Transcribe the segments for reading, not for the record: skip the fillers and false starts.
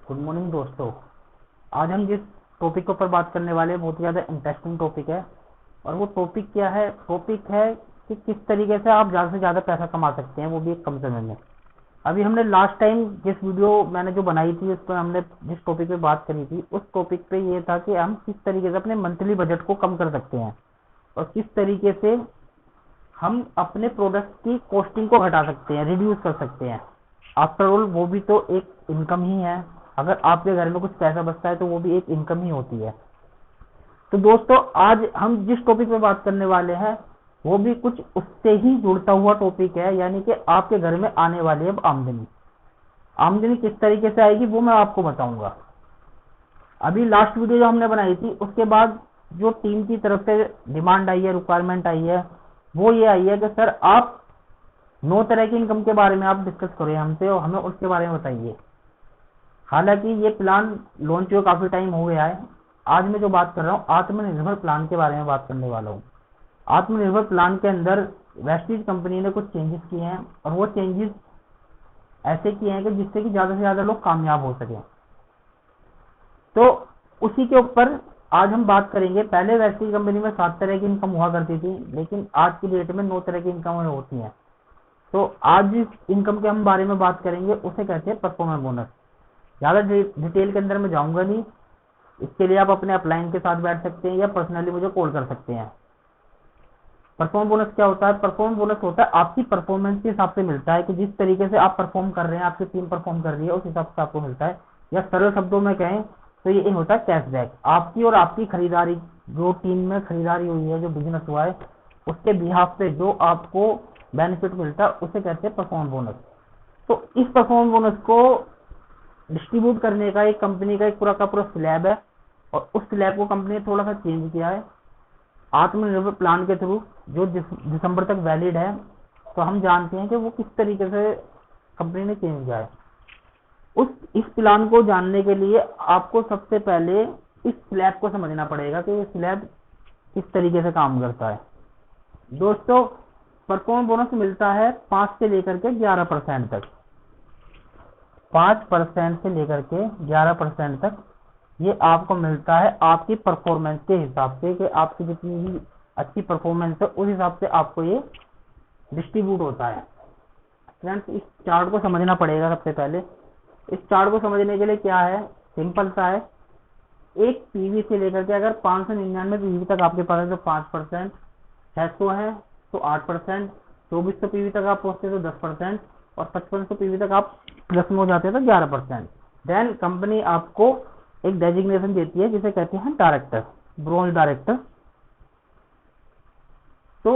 Good morning दोस्तों। आज हम जिस टॉपिक के ऊपर बात करने वाले हैं बहुत ही ज़्यादा इंटरेस्टिंग टॉपिक है। और वो टॉपिक क्या है? टॉपिक है कि किस तरीके से आप ज़्यादा से ज़्यादा पैसा कमा सकते हैं, वो भी एक कम समय में। अभी हमने लास्ट टाइम जिस वीडियो मैंने जो बनाई थी उस पर हमने जिस टॉपिक पे बात करी थी, उस टॉपिक पे ये था कि हम किस तरीके से अपने मंथली बजट को कम कर सकते हैं और किस तरीके से हम अपने प्रोडक्ट की कॉस्टिंग को घटा सकते हैं, रिड्यूस कर सकते हैं। आफ्टर ऑल वो भी तो एक इनकम ही है। अगर आपके घर में कुछ पैसा बचता है तो वो भी एक इनकम ही होती है। तो दोस्तों, आज हम जिस टॉपिक पे बात करने वाले हैं वो भी कुछ उससे ही जुड़ता हुआ टॉपिक है, यानी कि आपके घर में आने वाली अब आमदनी। आमदनी किस तरीके से आएगी वो मैं आपको बताऊंगा। अभी लास्ट वीडियो जो हमने बनाई थी उसके बाद जो टीम की तरफ से डिमांड आई है, रिक्वायरमेंट आई है, वो ये आई है कि सर आप 9 तरह की इनकम के बारे में आप डिस्कस करें हमसे और हमें उसके बारे में बताइए। हालांकि ये प्लान लॉन्च हुए काफी टाइम हो गया है। आज मैं जो बात कर रहा हूँ आत्मनिर्भर प्लान के बारे में बात करने वाला हूँ। आत्मनिर्भर प्लान के अंदर वेस्टीज कंपनी ने कुछ चेंजेस किए हैं और वो चेंजेस ऐसे किए हैं कि जिससे कि ज्यादा से ज्यादा लोग कामयाब हो सके। तो उसी के ऊपर आज हम बात करेंगे। पहले वेस्टीज कंपनी में 7 तरह की इनकम हुआ करती थी, लेकिन आज की डेट में 9 तरह की इनकम होती है। तो आज जिस इनकम के हम बारे में बात करेंगे उसे कहते हैं परफॉर्मेंस बोनस। ज्यादा डिटेल के अंदर मैं जाऊंगा नहीं। इसके लिए आप अपने अपलाइन के साथ बैठ सकते हैं या पर्सनली मुझे कॉल कर सकते हैं। परफॉर्मेंस बोनस क्या होता है? परफॉर्मेंस बोनस होता है आपकी परफॉर्मेंस के हिसाब से मिलता है कि जिस तरीके से आप परफॉर्म कर रहे हैं, आपकी टीम परफॉर्म कर रही है, उस हिसाब से आपको मिलता है। या सरल शब्दों में कहें तो ये होता है कैशबैक। आपकी और आपकी खरीदारी, जो टीम में खरीदारी हुई है, जो बिजनेस हुआ है, उसके बिहाफ पे जो आपको बेनिफिट मिलता है उसे कहते हैं परफॉर्मेंस बोनस। तो इस परफॉर्मेंस बोनस को डिस्ट्रीब्यूट करने का एक कंपनी का एक पूरा का पूरा स्लैब है और उस स्लैब को कंपनी ने थोड़ा सा चेंज किया है आत्मनिर्भर प्लान के थ्रू, जो दिसंबर तक वैलिड है। तो हम जानते हैं कि वो किस तरीके से कंपनी ने चेंज किया है। इस प्लान को जानने के लिए आपको सबसे पहले इस स्लैब को समझना पड़ेगा कि ये स्लैब किस तरीके से काम करता है। दोस्तों, परफॉर्मेंस बोनस मिलता है 5 से लेकर के 11% तक। 5% से लेकर के 11% तक ये आपको मिलता है आपकी परफॉर्मेंस के हिसाब से, कि आपकी जितनी भी अच्छी परफॉर्मेंस है उस हिसाब से आपको ये डिस्ट्रीब्यूट होता है। फ्रेंड्स, इस चार्ट को समझना पड़ेगा सबसे पहले। इस चार्ट को समझने के लिए क्या है, सिंपल सा है। एक पीवी से लेकर के अगर 599 पीवी तक आपके पास है तो 5%, 600 है तो 8%, 2400 पीवी तक आप पहुंचते तो 10% और 5500 पीवी तक आप प्लस में हो जाते हैं तो 11%। देन कंपनी आपको एक डेजिग्नेशन देती है जिसे कहते हैं डायरेक्टर, ब्रोंज डायरेक्टर। तो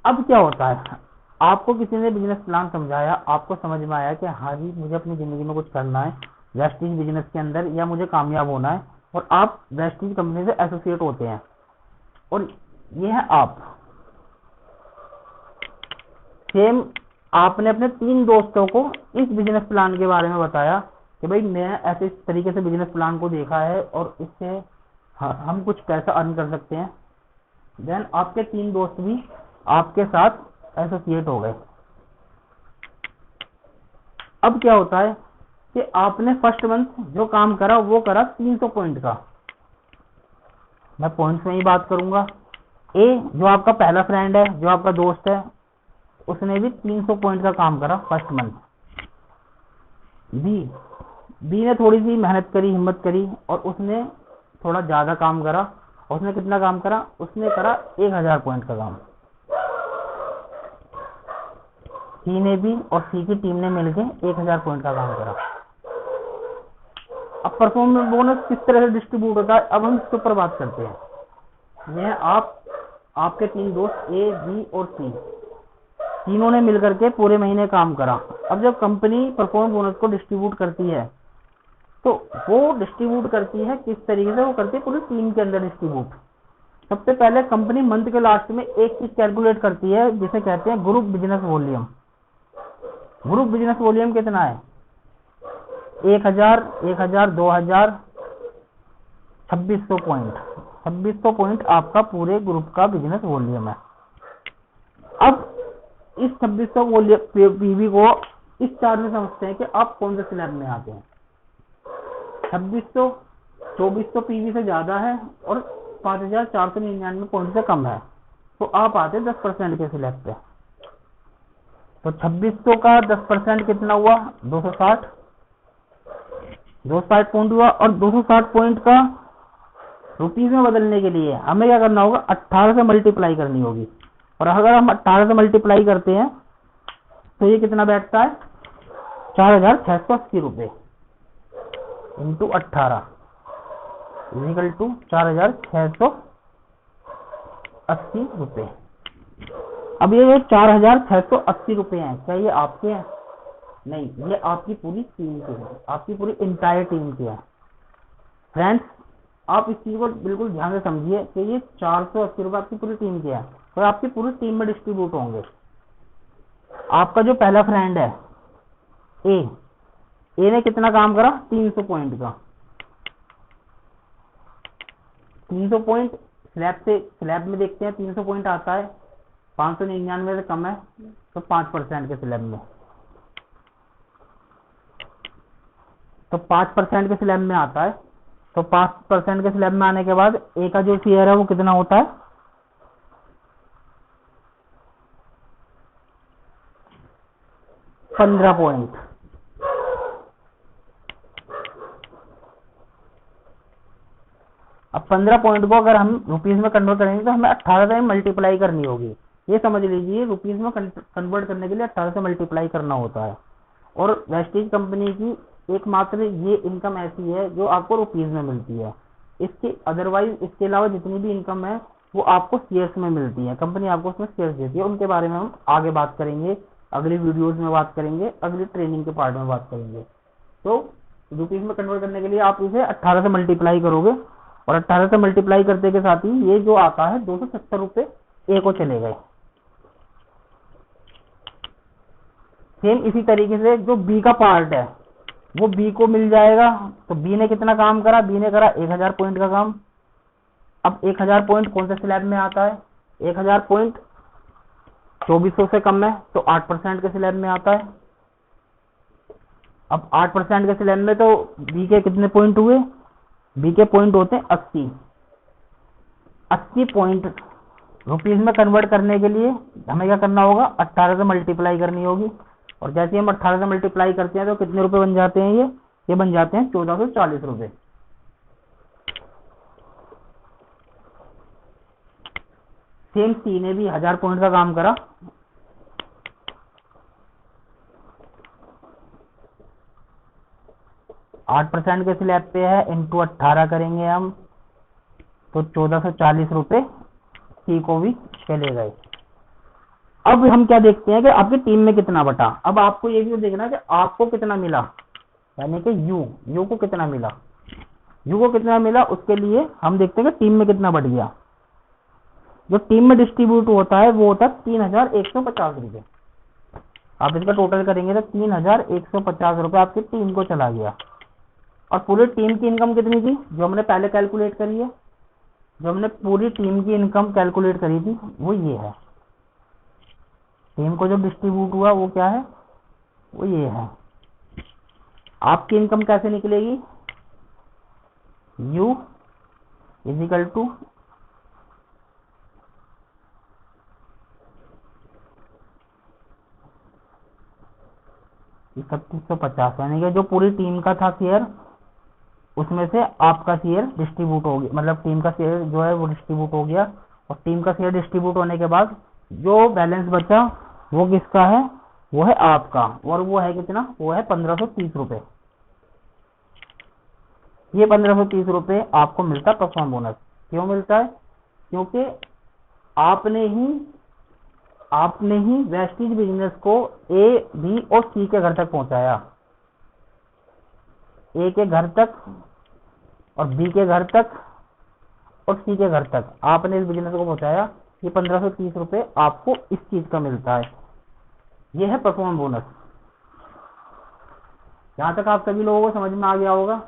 अब क्या होता है, आपको किसी ने बिजनेस प्लान समझाया, आपको समझ में आया कि हाँ जी मुझे अपनी जिंदगी में कुछ करना है वेस्टीज बिजनेस के अंदर, या मुझे कामयाब होना है, और आप वेस्टीज कंपनी से एसोसिएट होते हैं। और ये है आप सेम आपने अपने 3 दोस्तों को इस बिजनेस प्लान के बारे में बताया कि भाई मैं ऐसे इस तरीके से बिजनेस प्लान को देखा है और इससे हम कुछ पैसा अर्न कर सकते हैं। देन आपके 3 दोस्त भी आपके साथ एसोसिएट हो गए। अब क्या होता है कि आपने फर्स्ट मंथ जो काम करा वो करा 300 पॉइंट का। मैं पॉइंट्स में ही बात करूंगा। ए जो आपका पहला फ्रेंड है, जो आपका दोस्त है, उसने भी 300 पॉइंट का काम करा फर्स्ट मंथ। बी ने थोड़ी सी मेहनत करी, हिम्मत करी और उसने थोड़ा ज्यादा काम करा। उसने कितना काम करा? उसने करा 1000 पॉइंट का काम। सी ने भी और सी की टीम ने मिलकर 1000 पॉइंट का काम करा। अब परफॉर्मेंस बोनस किस तरह से डिस्ट्रीब्यूट होता है, अब हम इसके ऊपर बात करते हैं। यह आपके 3 दोस्त ए, बी और सी, तीनों ने मिलकर के पूरे महीने काम करा। अब जब कंपनी परफॉर्मेंस बोनस को डिस्ट्रीब्यूट करती है तो वो डिस्ट्रीब्यूट करती है किस तरीके से? वो करती है पूरी टीम के अंदर डिस्ट्रीब्यूट। सबसे पहले कंपनी मंथ के लास्ट में एक चीज कैलकुलेट करती है जिसे कहते हैं group business volume. Group business volume कितना है? 1000, 2000, 2600 पॉइंट। 2600 पॉइंट आपका पूरे ग्रुप का बिजनेस वॉल्यूम है। अब इस 2600 पीवी को इस चार्ट में समझते हैं कि आप कौन से स्लैब में आते हैं। 2400 पीवी से ज्यादा है और 5499 पॉइंट से कम है, तो आप आते 10% के स्लैब पे। तो 2600 का 10% कितना हुआ? 260 पॉइंट हुआ। और 260 पॉइंट का रुपीज में बदलने के लिए हमें क्या करना होगा? 18 से मल्टीप्लाई करनी होगी। और अगर हम 18 से मल्टीप्लाई करते हैं तो ये कितना बैठता है? 4680 रुपए इंटू 18 इक्वल टू 4680 रुपए। अब ये जो 4680 रुपए हैं, क्या ये आपके हैं? नहीं, ये आपकी पूरी टीम के हैं, आपकी पूरी इंटायर टीम के हैं। फ्रेंड्स, आप इस चीज को बिल्कुल ध्यान से समझिए कि ये 480 रुपए आपकी पूरी टीम के हैं, तो आपकी पूरी टीम में डिस्ट्रीब्यूट होंगे। आपका जो पहला फ्रेंड है ए ने कितना काम करा? 300 पॉइंट का। 300 पॉइंट स्लैब में देखते हैं 300 पॉइंट आता है, 599 से कम है तो 5% के स्लैब में, तो 5% के स्लैब में आता है। तो 5% के स्लैब में आने के बाद ए का जो शेयर है वो कितना होता है? 15 पॉइंट। अब 15 पॉइंट को अगर हम रुपीज में कन्वर्ट करेंगे तो हमें 18 से मल्टीप्लाई करनी होगी। ये समझ लीजिए, रुपीज में कन्वर्ट करने के लिए 18 से मल्टीप्लाई करना होता है। और वेस्टेज कंपनी की एकमात्र ये इनकम ऐसी है जो आपको रुपीज में मिलती है। इसके अदरवाइज इसके अलावा जितनी भी इनकम है वो आपको शेयर्स में मिलती है, कंपनी आपको उसमें शेयर्स देती है। उनके बारे में हम आगे बात करेंगे, अगली वीडियोस में बात करेंगे, अगली ट्रेनिंग के पार्ट में बात करेंगे। तो रुपीज में कन्वर्ट करने के लिए आप इसे 18 से मल्टीप्लाई करोगे और 18 से मल्टीप्लाई करते के साथ ही ये जो आता है 270 रुपए ए को चले गए। सेम इसी तरीके से जो बी का पार्ट है वो बी को मिल जाएगा। तो बी ने कितना काम करा? बी ने करा 1000 पॉइंट का काम। अब 1000 पॉइंट कौन से स्लैब में आता है? 1000 पॉइंट 2400 से कम है तो 8% के स्लैब में आता है। अब 8% के स्लैब में तो बी के कितने पॉइंट हुए? बी के पॉइंट होते हैं 80 पॉइंट। रुपीज में कन्वर्ट करने के लिए हमें क्या करना होगा? 18 से मल्टीप्लाई करनी होगी। और जैसे हम 18 से मल्टीप्लाई करते हैं तो कितने रुपए बन जाते हैं? ये बन जाते हैं 1440 रुपए। सेम सी ने भी 1000 पॉइंट का काम करा। %8 के स्लैब पे है, इंटू 18 करेंगे हम तो 1440 रुपए सी को भी चले गए। अब हम क्या देखते हैं कि आपकी टीम में कितना बटा। अब आपको ये भी देखना है कि आपको कितना मिला, यानी कि यू को कितना मिला। यू को कितना मिला उसके लिए हम देखते हैं कि टीम में कितना बढ़ गया। जो टीम में डिस्ट्रीब्यूट होता है वो होता है 3150 रुपए। आप इसका टोटल करेंगे तो 3150 रुपए आपकी टीम को चला गया। और पूरी टीम की इनकम कितनी थी जो हमने पहले कैलकुलेट करी है? जो हमने पूरी टीम की इनकम कैलकुलेट करी थी वो ये है। टीम को जो डिस्ट्रीब्यूट हुआ वो क्या है? वो ये है। आपकी इनकम कैसे निकलेगी? यू इजिकल टू 3150, यानी कि जो पूरी टीम का था शेयर उसमें से आपका शेयर डिस्ट्रीब्यूट हो गया, मतलब टीम का शेयर जो है वो डिस्ट्रीब्यूट हो गया। और टीम का शेयर डिस्ट्रीब्यूट होने के बाद जो बैलेंस बचा वो किसका है? वो है आपका। और वो है कितना? वो है 1530 रुपए। ये 1530 रुपए आपको मिलता है परफॉर्म बोनस। क्यों मिलता है? क्योंकि आपने ही वेस्टेज बिजनेस को ए, बी और सी के घर तक पहुंचाया। ए के घर तक और बी के घर तक और सी के घर तक आपने इस बिजनेस को पहुंचाया। ये 1530 रुपए आपको इस चीज का मिलता है। ये है परफॉर्म बोनस। यहां तक आप सभी लोगों को समझ में आ गया होगा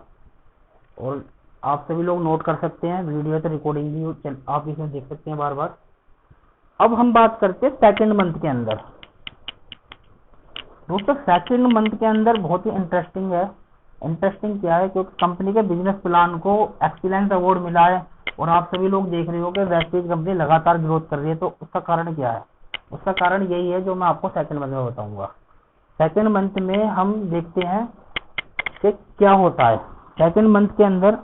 और आप सभी लोग नोट कर सकते हैं। वीडियो तो रिकॉर्डिंग भी आप इसमें देख सकते हैं बार बार। अब हम बात करते हैं सेकंड मंथ के अंदर। दोस्तों सेकंड मंथ के अंदर बहुत ही इंटरेस्टिंग है इंटरेस्टिंग क्या है, क्योंकि कंपनी के बिजनेस प्लान को एक्सीलेंस अवार्ड मिला है और आप सभी लोग देख रहे हो कि वेस्टेज कंपनी लगातार ग्रोथ कर रही है। तो उसका कारण क्या है? उसका कारण यही है जो मैं आपको सेकंड मंथ में बताऊंगा। सेकंड मंथ में हम देखते हैं कि क्या होता है। सेकंड मंथ के अंदर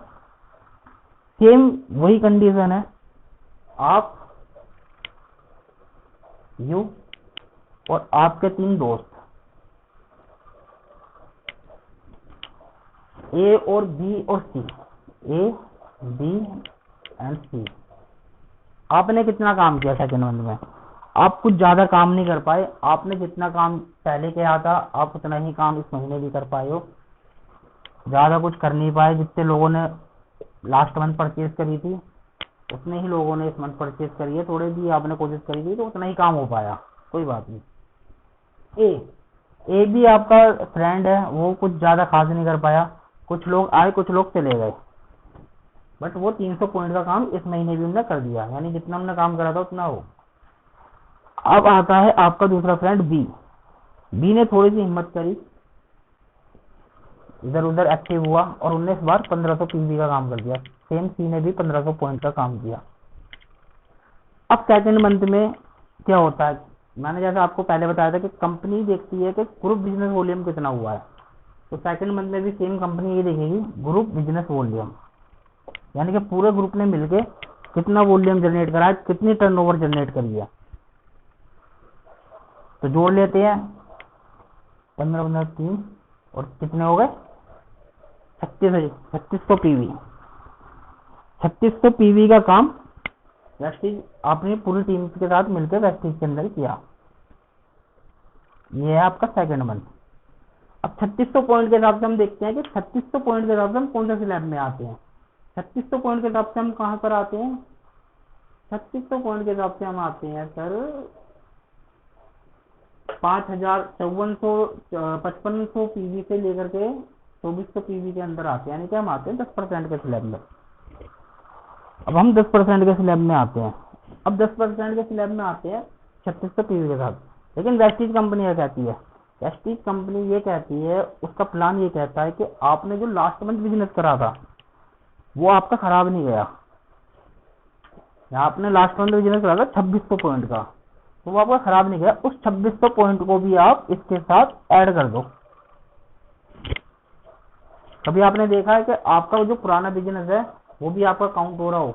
सेम वही कंडीशन है, आप, यू और आपके 3 दोस्त, ए और बी और सी, ए बी एंड सी। आपने कितना काम किया सेकंड मंथ में? आप कुछ ज्यादा काम नहीं कर पाए। आपने जितना काम पहले किया था आप उतना ही काम इस महीने भी कर पाए हो। ज्यादा कुछ कर नहीं पाए। जितने लोगों ने लास्ट मंथ परचेज करी थी उतने ही लोगों ने इस मंथ परचेज करी है। थोड़े भी आपने कोशिश करी थी तो उतना ही काम हो पाया, कोई बात नहीं। ए भी आपका फ्रेंड है, वो कुछ ज्यादा खास नहीं कर पाया। कुछ लोग आए, कुछ लोग चले गए, बट वो 300 पॉइंट का काम इस महीने भी उन्होंने कर दिया, यानी जितना हमने काम करा था उतना हो। अब आता है आपका दूसरा फ्रेंड बी। बी ने थोड़ी सी हिम्मत करी, इधर उधर एक्टिव हुआ और उन्होंने इस बार 1500 पीवी का काम कर दिया। सेम सी ने भी 1500 पॉइंट का काम किया। अब सेकंड मंथ में क्या होता है, मैंने जैसा आपको पहले बताया था कि कंपनी देखती है कि ग्रुप बिजनेस वॉल्यूम कितना हुआ है। तो सेकंड मंथ में भी सेम कंपनी ये देखेगी ग्रुप बिजनेस वॉल्यूम, यानी कि पूरे ग्रुप ने मिलके कितना वॉल्यूम जनरेट करा है, कितनी टर्नओवर जनरेट करी है। तो जोड़ लेते हैं 15 3 और कितने हो गए 3600 पीवी। 3600 पीवी का काम वेस्टीज आपने पूरी टीम के साथ मिलकर वेस्टीज के अंदर किया। ये है आपका सेकंड मंथ। अब 3600 पॉइंट के हिसाब से हम देखते हैं कि 3600 पॉइंट के हिसाब से हम कौन सा स्लैब में आते हैं। 3600 पॉइंट के हिसाब से हम कहां पर आते हैं? 3600 पॉइंट के हिसाब से हम आते हैं सर 5500 पीवी से लेकर के 2400 पीवी के अंदर आते हैं, यानी कि हम आते हैं 10% के स्लैब में। अब हम 10% के स्लैब में आते हैं। अब 10% के स्लैब में आते हैं 3600 पीवी के साथ। लेकिन वेस्टीज कंपनी क्या कहती है? वेस्टीज कंपनी ये कहती है, उसका प्लान ये कहता है कि आपने जो लास्ट मंथ बिजनेस करा था वो आपका खराब नहीं गया। आपने लास्ट मंथ बिजनेस करा था 2600 पॉइंट का, तो वो आपका खराब नहीं गया। उस 2600 पॉइंट को भी आप इसके साथ ऐड कर दो। कभी आपने देखा है कि आपका जो पुराना बिजनेस है वो भी आपका काउंट हो रहा हो?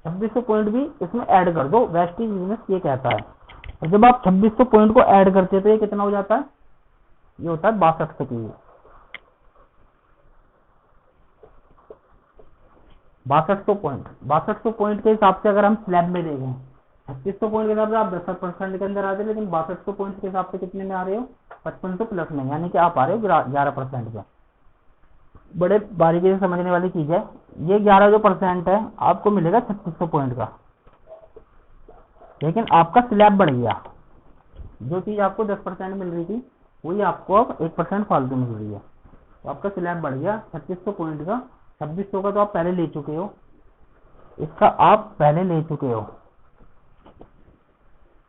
2600 पॉइंट भी इसमें ऐड कर दो, वेस्टीज बिजनेस ये कहता है। और जब आप 2600 पॉइंट को ऐड करते हैं तो ये कितना हो जाता है? ये होता है 6200 पीवी। 6200 पॉइंट के हिसाब से अगर हम स्लैब में देखें, 3600 पॉइंट के हिसाब से आप 10% के अंदर आते हैं, लेकिन 6200 पॉइंट के हिसाब से कितने में आ रहे हो? 5500 प्लस में, यानी कि आप आ रहे हो 11% पे। बड़े बारीकी से समझने वाली चीज है। ये 11 जो परसेंट है आपको मिलेगा 3600 पॉइंट का, लेकिन आपका स्लैब बढ़ गया। जो चीज आपको 10% मिल रही थी वही आपको अब 1% फालतू मिल रही है। तो आपका स्लैब बढ़ गया 3600 पॉइंट का। 2600 का तो आप पहले ले चुके हो, इसका आप पहले ले चुके हो,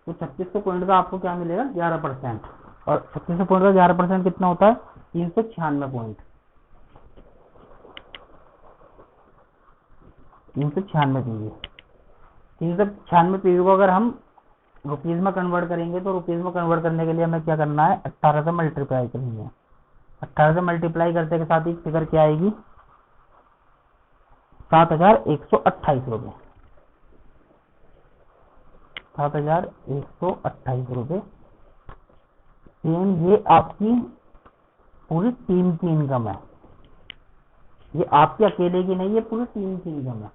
तो 3600 पॉइंट का आपको क्या मिलेगा? 11%। और 3600 पॉइंट का 11% कितना होता है? 396 पॉइंट। 396 पीवी। 396 पीवी को अगर हम रुपीज में कन्वर्ट करेंगे तो रुपीज में कन्वर्ट करने के लिए हमें क्या करना है? 18 से मल्टीप्लाई करनी है। 18 से मल्टीप्लाई करते के साथ ही फिगर क्या आएगी? 7128 रुपए। 7128 रुपए। ये आपकी पूरी टीम की इनकम है। ये आपकी अकेले की नहीं है, पूरी टीम की इनकम है।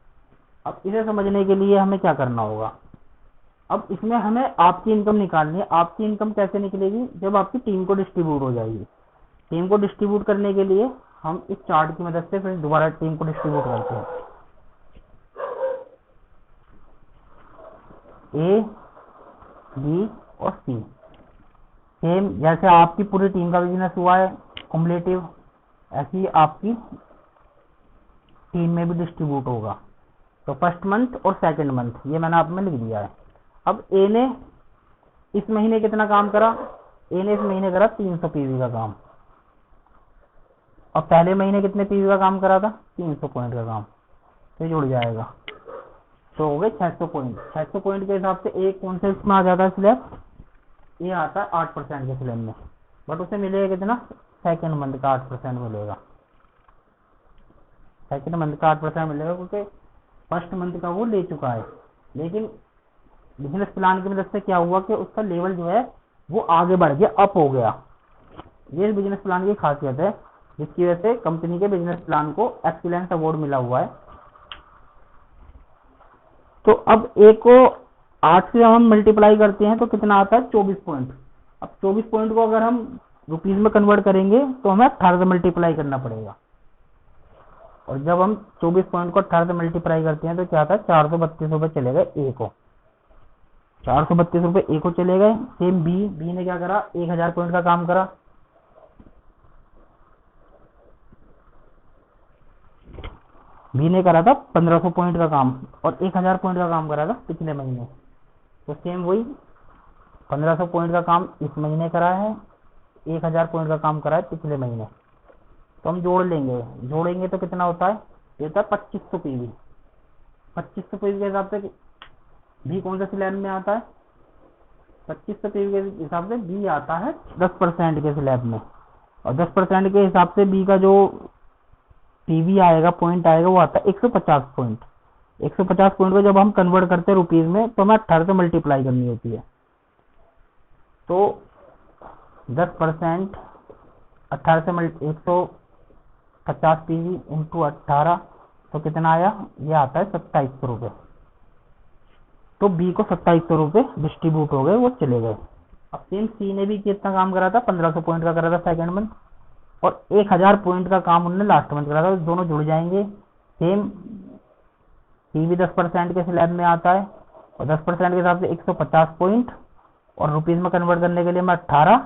अब इसे समझने के लिए हमें क्या करना होगा? अब इसमें हमें आपकी इनकम निकालनी है। आपकी इनकम कैसे निकलेगी? जब आपकी टीम को डिस्ट्रीब्यूट हो जाएगी। टीम को डिस्ट्रीब्यूट करने के लिए हम इस चार्ट की मदद से फिर दोबारा टीम को डिस्ट्रीब्यूट करते हैं। ए, बी और सी सेम जैसे आपकी पूरी टीम का बिजनेस हुआ है कुमुलेटिव, ऐसी आपकी टीम में भी डिस्ट्रीब्यूट होगा। तो फर्स्ट मंथ और सेकंड मंथ ये मैंने आप में लिख दिया है। अब ए ने इस महीने कितना काम करा? ए ने इस महीने करा 300 पीवी का काम। और पहले महीने कितने पीवी का काम करा था? 300 पॉइंट का काम, तो ये जुड़ जाएगा, तो हो गए 600 पॉइंट। 600 पॉइंट के हिसाब से एक कौन से इसमें आ जाता है स्लैब? ये आता है 8% के स्लैब में, बट उसे मिलेगा कितना? सेकेंड मंथ का 8% मिलेगा, सेकेंड मंथ का 8% मिलेगा, क्योंकि फर्स्ट मंथ का वो ले चुका है। लेकिन बिजनेस प्लान की मदद से क्या हुआ कि उसका लेवल जो है वो आगे बढ़ गया, अप हो गया। ये बिजनेस प्लान की खासियत है, जिसकी वजह से कंपनी के बिजनेस प्लान को एक्सीलेंस अवार्ड मिला हुआ है। तो अब ए को 8 से हम मल्टीप्लाई करते हैं तो कितना आता है? 24 पॉइंट। अब 24 पॉइंट को अगर हम रुपीज में कन्वर्ट करेंगे तो हमें 18 से मल्टीप्लाई करना पड़ेगा, और जब हम 24 पॉइंट को 18 से मल्टीप्लाई करते हैं तो क्या आता है? 432 रुपए चले गए ए को, 432 रुपए ए को चले गए। सेम बी ने क्या करा? 1000 पॉइंट का काम करा, बी ने करा था 1500 पॉइंट का काम और 1000 पॉइंट का काम करा था पिछले महीने। तो सेम वही 1500 पॉइंट का काम इस महीने करा है, 1000 पॉइंट का काम करा है पिछले महीने। तो हम जोड़ेंगे तो कितना होता है? ये होता है 2500 पीवी। 2500 पीवी के हिसाब से बी कौन सा स्लैब में आता है? 2500 पीवी के हिसाब से बी आता है 10% के स्लैब में, और 10% के हिसाब से बी का जो पीवी आएगा, पॉइंट आएगा, वो आता है 150 पॉइंट। 150 पॉइंट को जब हम कन्वर्ट करते हैं रुपीज में तो हमें 18 से मल्टीप्लाई करनी होती है। तो 10% 18 से 150 पीवी इंटू 18, तो कितना आया? ये आता है 2700 रुपये। तो बी को 2700 रुपये डिस्ट्रीब्यूट हो गए, वो चले गए। अब सेम सी ने भी कितना काम करा था? 1500 पॉइंट का करा था सेकेंड मंथ, और 1000 पॉइंट का काम उन्होंने लास्ट मंथ करा था, तो दोनों जुड़ जाएंगे। सेम सी भी 10% के स्लैब में आता है, और 10% के हिसाब से 150 पॉइंट, और रुपीज में कन्वर्ट करने के लिए मैं 18,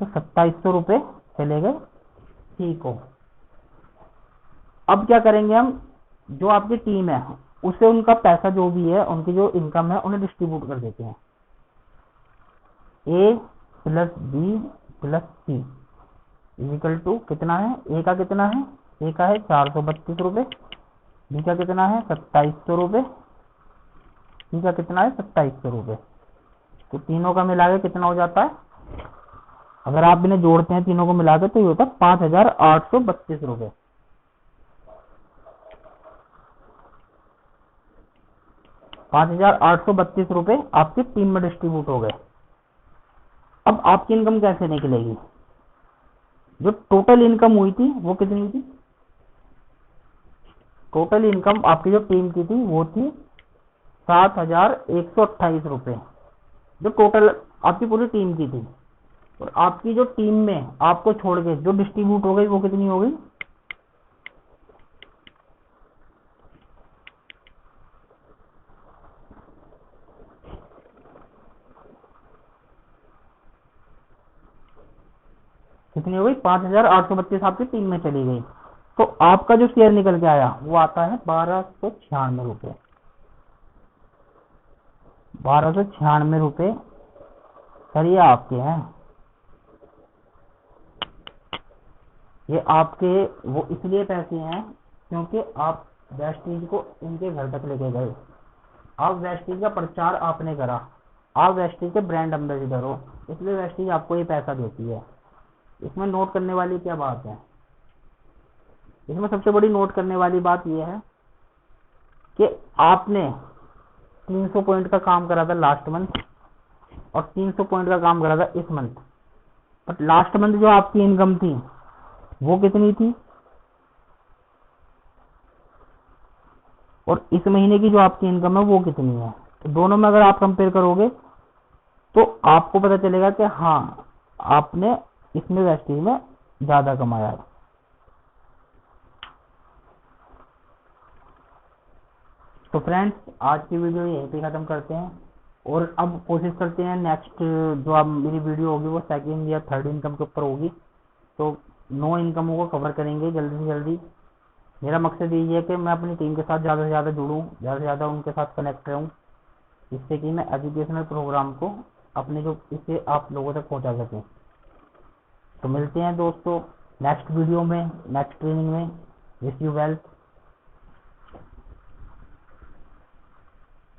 तो 2700 रुपये चले गए सी को। अब क्या करेंगे हम? जो आपकी टीम है उसे उनका पैसा जो भी है, उनकी जो इनकम है, उन्हें डिस्ट्रीब्यूट कर देते हैं। A plus B plus C equal to कितना है? ए का कितना है? ए का है 432 रुपये, बी का कितना है? 2700 रुपये, सी का कितना है? 2700 रुपये। तो तीनों का मिला के कितना हो जाता है? अगर आप इन्हें जोड़ते हैं तीनों को मिला के तो ये होता है 5832 रुपये। 5832 रुपये आपकी टीम में डिस्ट्रीब्यूट हो गए। अब आपकी इनकम कैसे निकलेगी? जो टोटल इनकम हुई थी वो कितनी हुई थी? टोटल इनकम आपकी जो टीम की थी वो थी 7128 रुपये, जो टोटल आपकी पूरी टीम की थी। और आपकी जो टीम में आपको छोड़ के जो डिस्ट्रीब्यूट हो गई वो कितनी हो गई? कितनी हो गई? 5832 आपकी टीम में चली गई। तो आपका जो शेयर निकल के आया वो आता है 1296 रुपये। 1296 रुपये सर, ये आपके हैं। ये आपके वो इसलिए पैसे हैं क्योंकि आप वेस्टीज को इनके घर तक लेके गए, आप वेस्टीज का प्रचार आपने करा, आप वेस्टीज के ब्रांड एम्बेसडर हो, इसलिए वेस्टीज आपको ये पैसा देती है। इसमें नोट करने वाली क्या बात है? इसमें सबसे बड़ी नोट करने वाली बात यह है कि आपने 300 पॉइंट का काम करा था लास्ट मंथ, और 300 पॉइंट का काम करा था इस मंथ, बट लास्ट मंथ जो आपकी इनकम थी वो कितनी थी, और इस महीने की जो आपकी इनकम है वो कितनी है? तो दोनों में अगर आप कंपेयर करोगे तो आपको पता चलेगा कि हाँ, आपने इसमें वेस्टीज में ज्यादा कमाया है। तो फ्रेंड्स, आज की वीडियो यहीं पे खत्म करते हैं, और अब कोशिश करते हैं नेक्स्ट जो अब मेरी वीडियो होगी वो सेकंड या थर्ड इनकम के ऊपर होगी। तो 9 इनकमों को कवर करेंगे जल्दी से जल्दी। मेरा मकसद यही है कि मैं अपनी टीम के साथ ज़्यादा से ज़्यादा जुड़ूँ, ज़्यादा से ज़्यादा उनके साथ कनेक्ट रहूँ, जिससे कि मैं एजुकेशनल प्रोग्राम को अपने जो इससे आप लोगों तक पहुँचा सकूँ। तो मिलते हैं दोस्तों नेक्स्ट वीडियो में, नेक्स्ट ट्रेनिंग में। Wish you wealth.